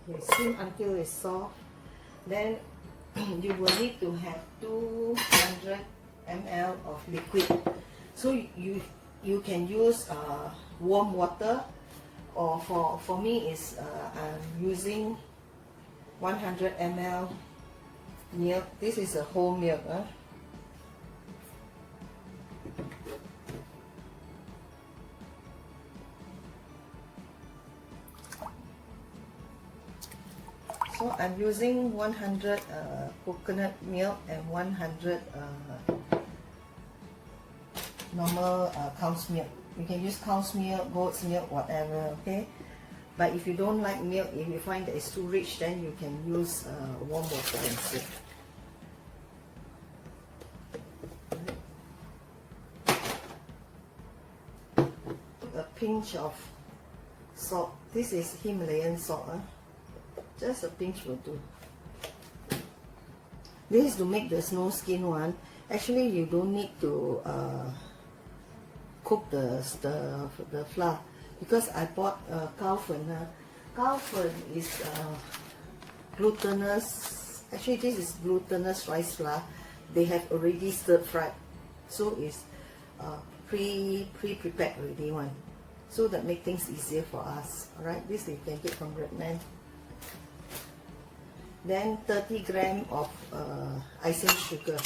Okay, steam until it's soft. Then you will need to have 200 ml of liquid. So you can use warm water, or for me is I'm using 100 ml milk. This is a whole milk. So I'm using 100 coconut milk and 100 normal cow's milk. You can use cow's milk, goat's milk, whatever, okay? But if you don't like milk, if you find that it's too rich, then you can use warm water instead. A pinch of salt. This is Himalayan salt. Just a pinch will do. This is to make the SnowSkin one. Actually, you don't need to cook the flour, because I bought cow fen. Cow fen is glutinous. Actually, this is glutinous rice flour. They have already stir fried, so it's pre-prepared already one. So that make things easier for us. Alright, this you can get from Redman. Then 30 grams of icing sugar.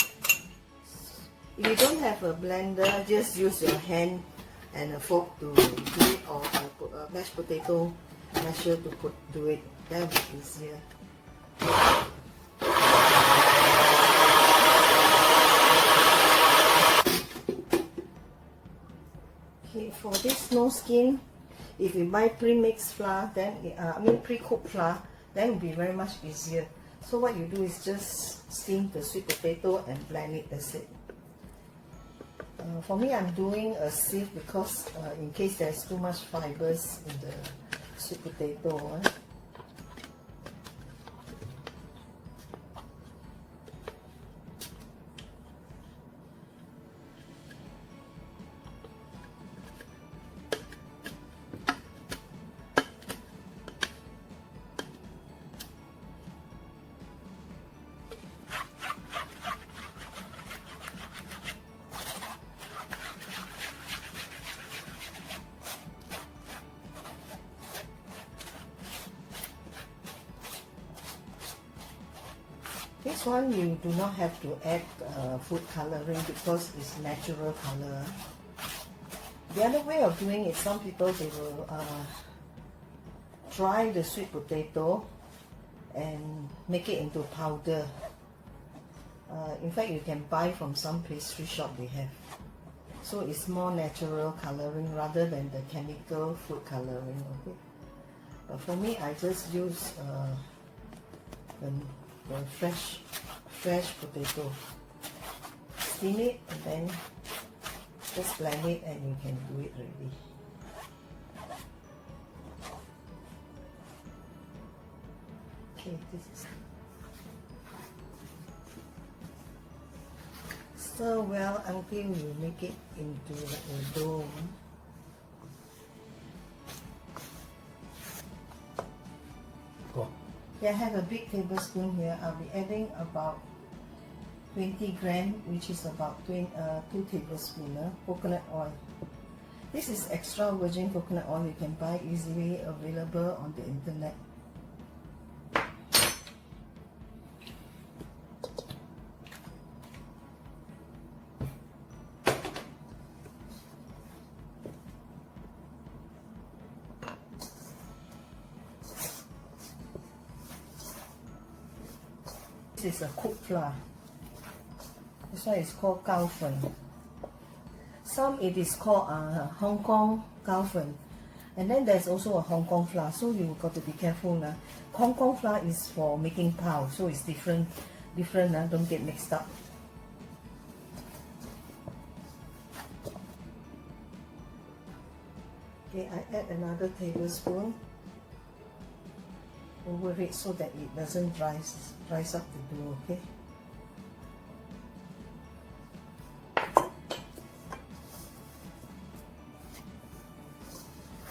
If you don't have a blender, just use your hand and a fork to do it, or a mashed potato masher to do it. That will be easier. Okay, for this SnowSkin, if you buy pre-mixed flour, then pre-cooked flour, then it will be very much easier. So what you do is just steam the sweet potato and blend it. That's it. For me, I'm doing a sieve because in case there's too much fibers in the sweet potato. This one you do not have to add food coloring because it's natural color. The other way of doing it, some people they will dry the sweet potato and make it into powder. In fact, you can buy from some pastry shop they have. So it's more natural coloring rather than the chemical food coloring. Okay. But for me, I just use the fresh potato. Steam it and then just blend it and you can do it ready. Okay, this is stir well until you make it into a dough. Yeah, I have a big tablespoon here. I'll be adding about 20 grams, which is about 2 tablespoons coconut oil. This is extra virgin coconut oil. You can buy easily available on the internet. This is a cooked flour. This one is called cow fen. Some it is called Hong Kong cow fen. And then there's also a Hong Kong flour, so you got to be careful now. Hong Kong flour is for making pao, so it's different. Don't get mixed up. Okay, I add another tablespoon over it so that it doesn't rise up the dough. Okay.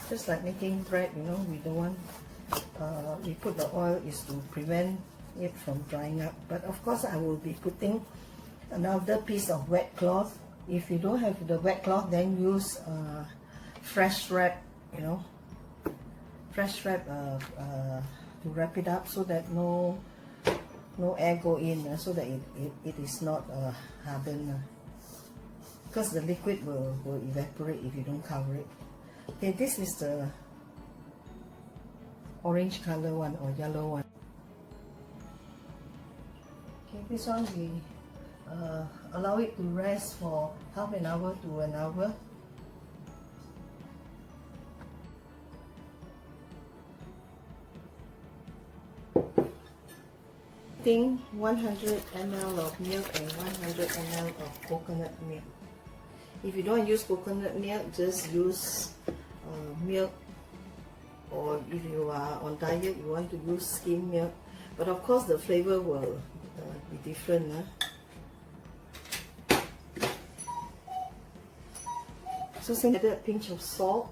Just like making bread, you know, we don't want we put the oil is to prevent it from drying up. But of course I will be putting another piece of wet cloth. If you don't have the wet cloth, then use fresh wrap, you know, fresh wrap to wrap it up so that no air go in, so that it is not hardened, because the liquid will evaporate if you don't cover it. Okay, this is the orange color one or yellow one. Okay, this one we allow it to rest for half an hour to an hour. Think 100 ml of milk and 100 ml of coconut milk. If you don't use coconut milk, just use milk, or if you are on diet, you want to use skim milk. But of course the flavor will be different. So since I added a pinch of salt,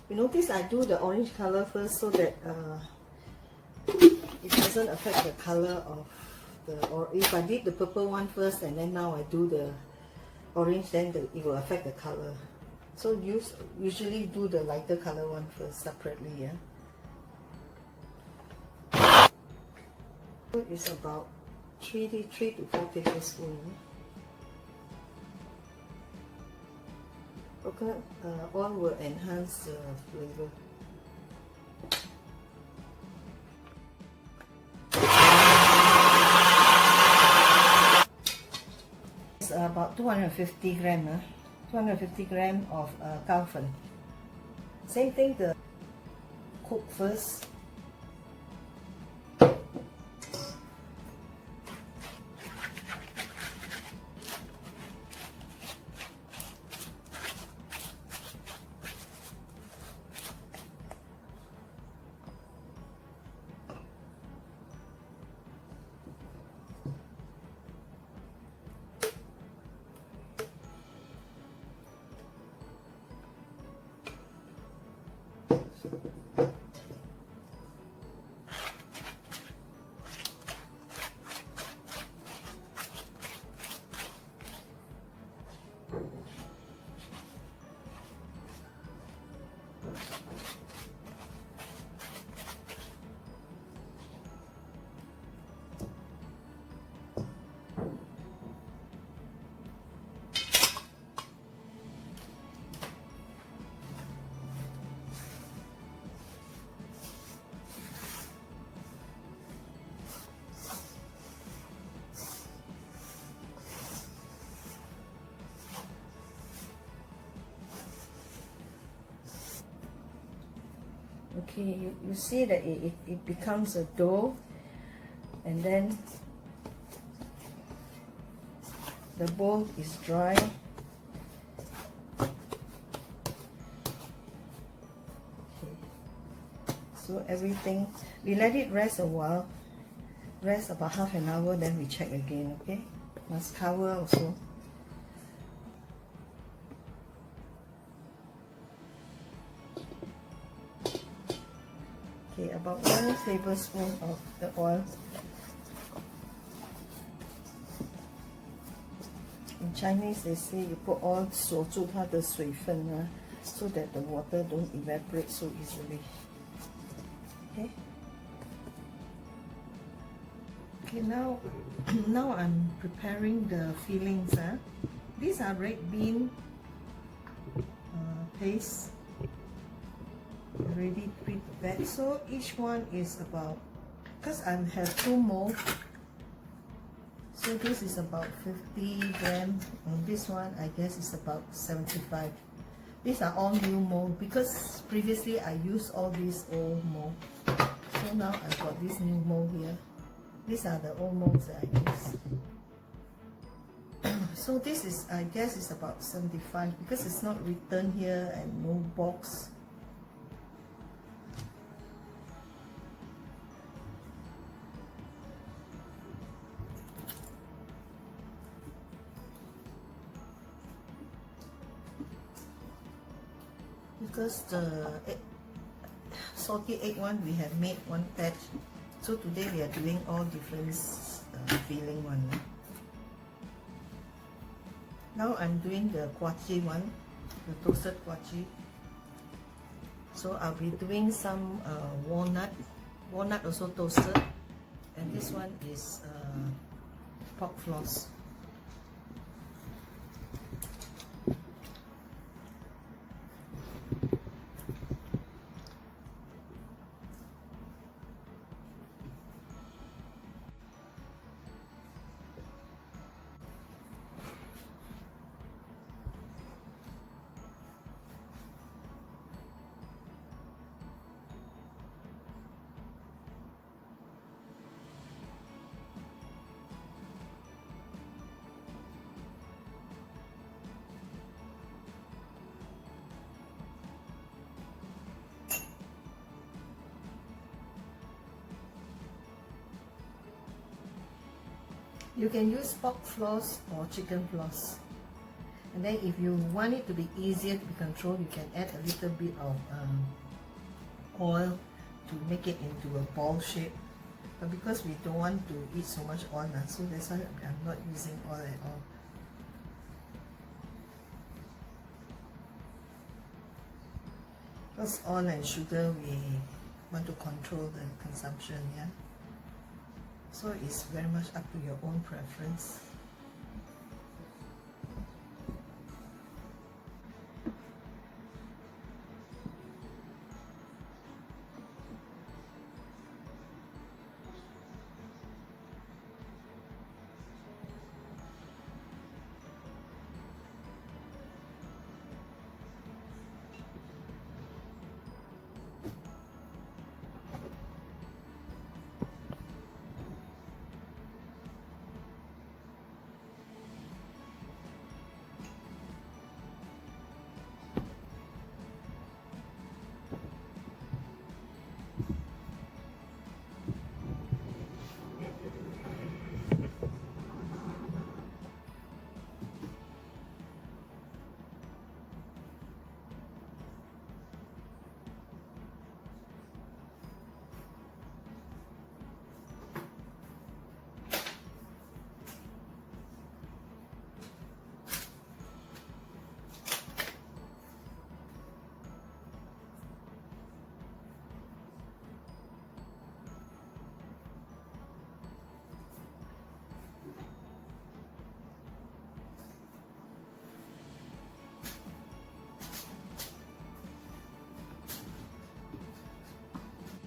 you notice I do the orange color first so that it doesn't affect the color of the, or if I did the purple one first and then now I do the orange, then it will affect the color. So usually do the lighter color one first separately. Yeah. It's about 3 to 4 tablespoons. Coconut oil will enhance the flavor. It's about 250 gram. 250 gram of cow fen. Same thing, the cook first. Okay, you see that it becomes a dough, and then the bowl is dry. Okay. So everything, we let it rest a while, rest about half an hour, then we check again. Okay, must cover also. Okay, about 1 tablespoon of the oil. In Chinese, they say you put oil 锁住它的水分 so that the water don't evaporate so easily. Okay. Okay, now I'm preparing the fillings. These are red bean paste, already prepared. So each one is about, because I have 2 molds, so this is about 50 grams, and this one I guess is about 75. These are all new mold because previously I used all these old mold. So now I've got this new mold here. These are the old molds that I use. So this is, I guess, is about 75 because it's not written here and no box. Because salty egg one we have made one batch. So today we are doing all different filling one. Now I'm doing the guaci one, the toasted guaci. So I'll be doing some walnut also toasted, and this one is pork floss. You can use pork floss or chicken floss. And then if you want it to be easier to be controlled, you can add a little bit of oil to make it into a ball shape. But because we don't want to eat so much oil, so that's why I'm not using oil at all. Because oil and sugar, we want to control the consumption, yeah? So it's very much up to your own preference.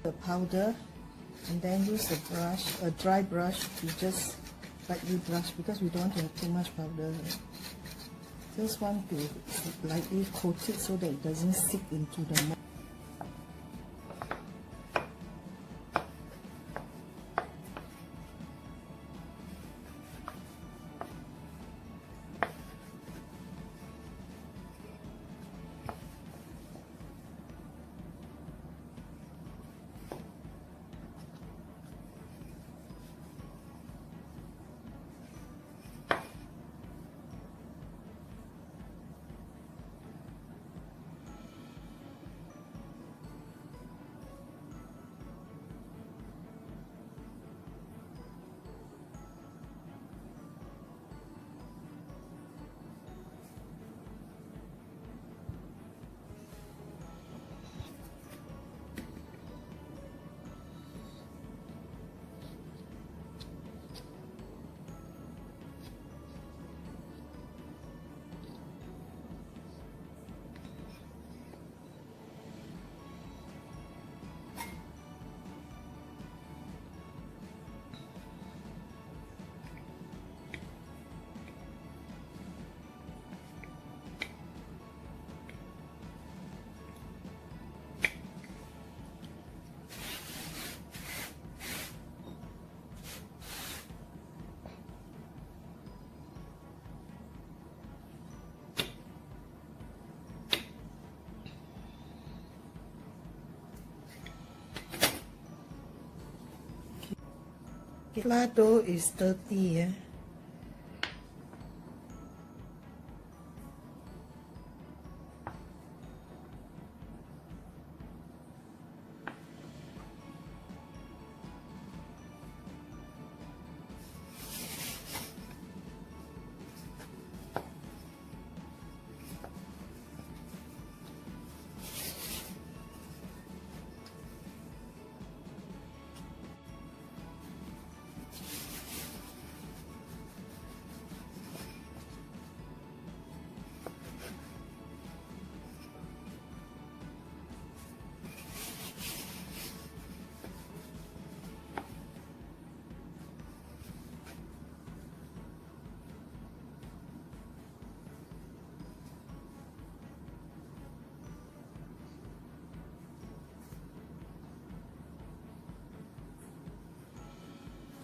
The powder, and then use a brush, a dry brush, to just lightly brush, because we don't want to have too much powder. Just want to lightly coat it so that it doesn't stick into the mold. Flour dough is 30, yeah.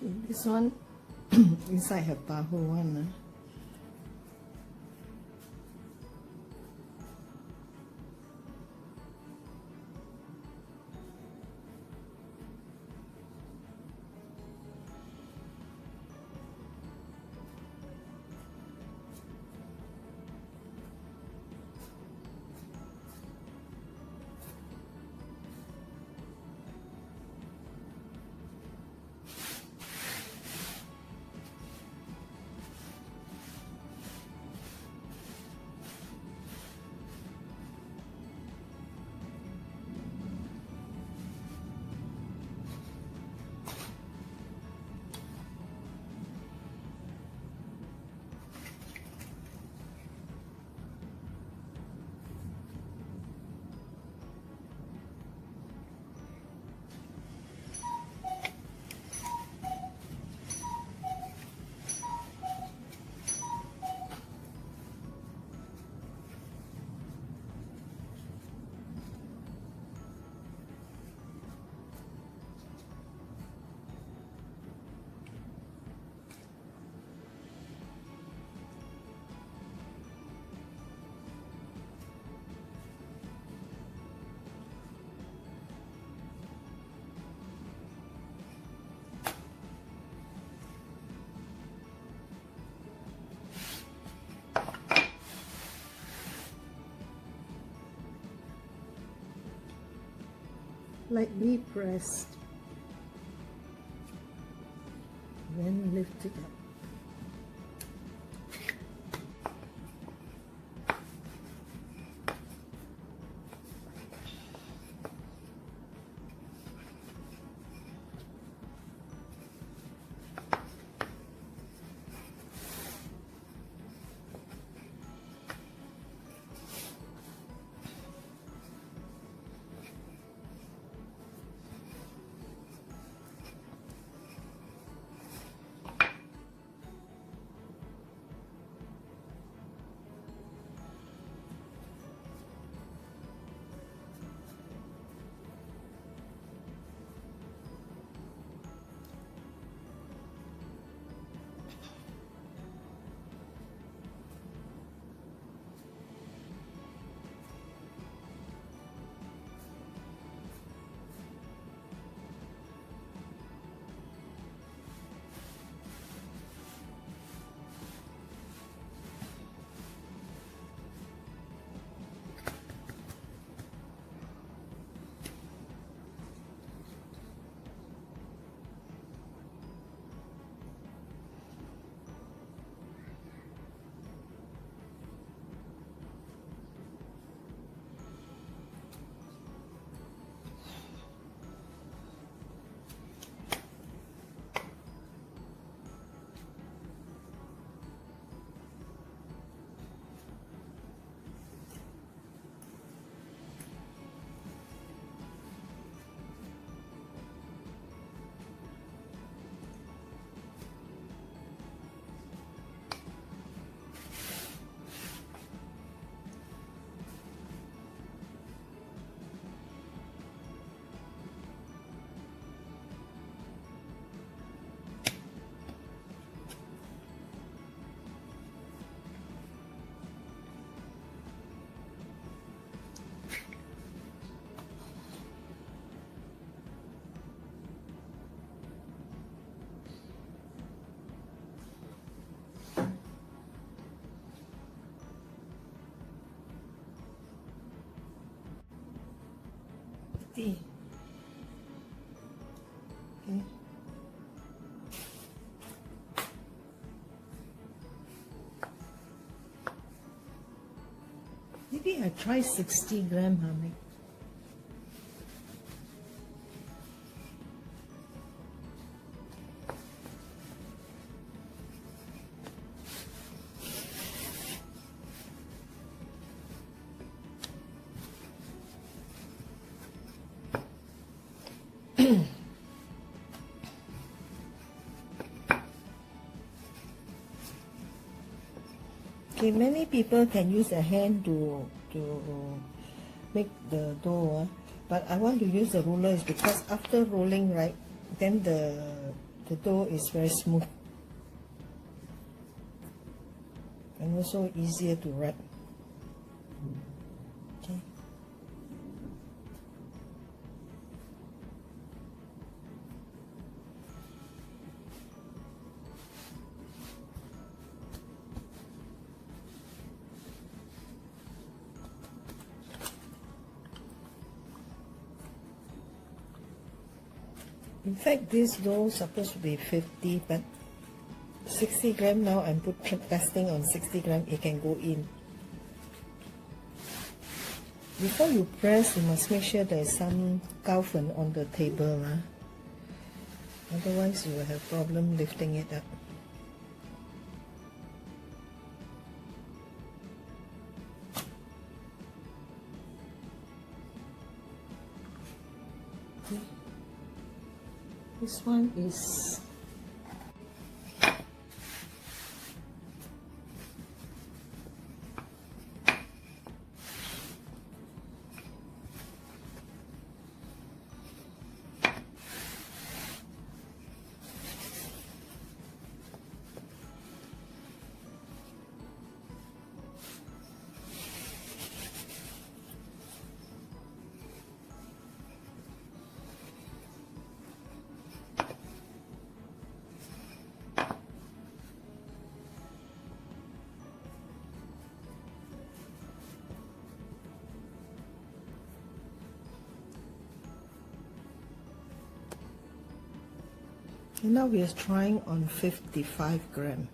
This one inside have tahu one. Lightly pressed, then lift it up. Okay. Maybe I try 60 gram, honey. Okay, many people can use a hand to make the dough, but I want to use the ruler is because after rolling, right, then the the dough is very smooth and also easier to wrap. Okay. In fact, this dough is supposed to be 50, but 60 gram now. I'm testing on 60 gram. It can go in. Before you press, you must make sure there is some gao fen on the table. Otherwise, you will have problem lifting it up. Okay. This one is and now we are trying on 55 gram.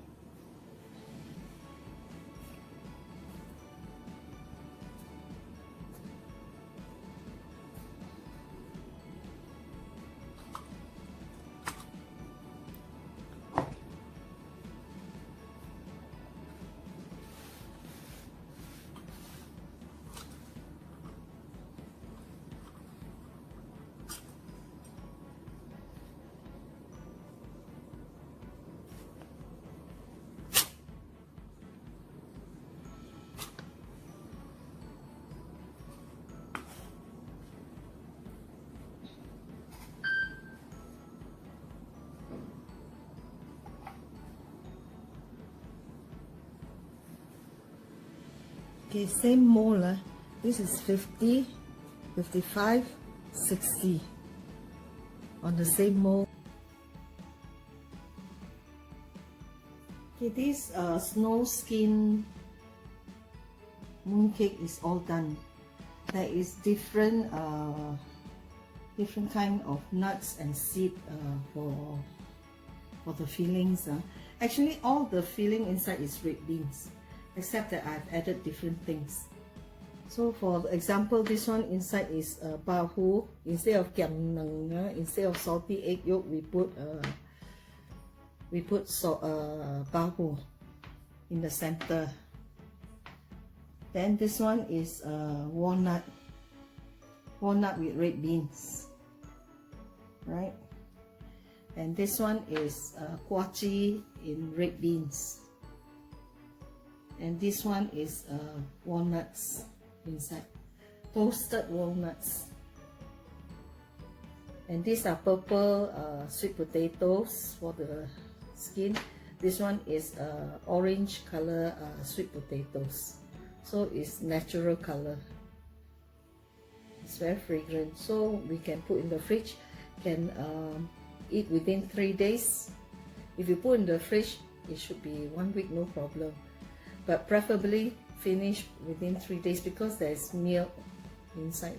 Okay, same mold. This is 50, 55, 60 on the same mold. Okay, this SnowSkin mooncake is all done. There is different kind of nuts and seed for the fillings. Actually, all the filling inside is red beans, except that I've added different things. So for example, this one inside is bahu. Instead of kiam neng, instead of salty egg yolk, we put bahu in the center. Then this one is walnut with red beans, right? And this one is kwachi in red beans. And this one is walnuts inside, toasted walnuts. And these are purple sweet potatoes for the skin. This one is orange color sweet potatoes. So it's natural color. It's very fragrant. So we can put in the fridge, can eat within 3 days. If you put in the fridge, it should be 1 week, no problem. But preferably finish within 3 days because there's milk inside.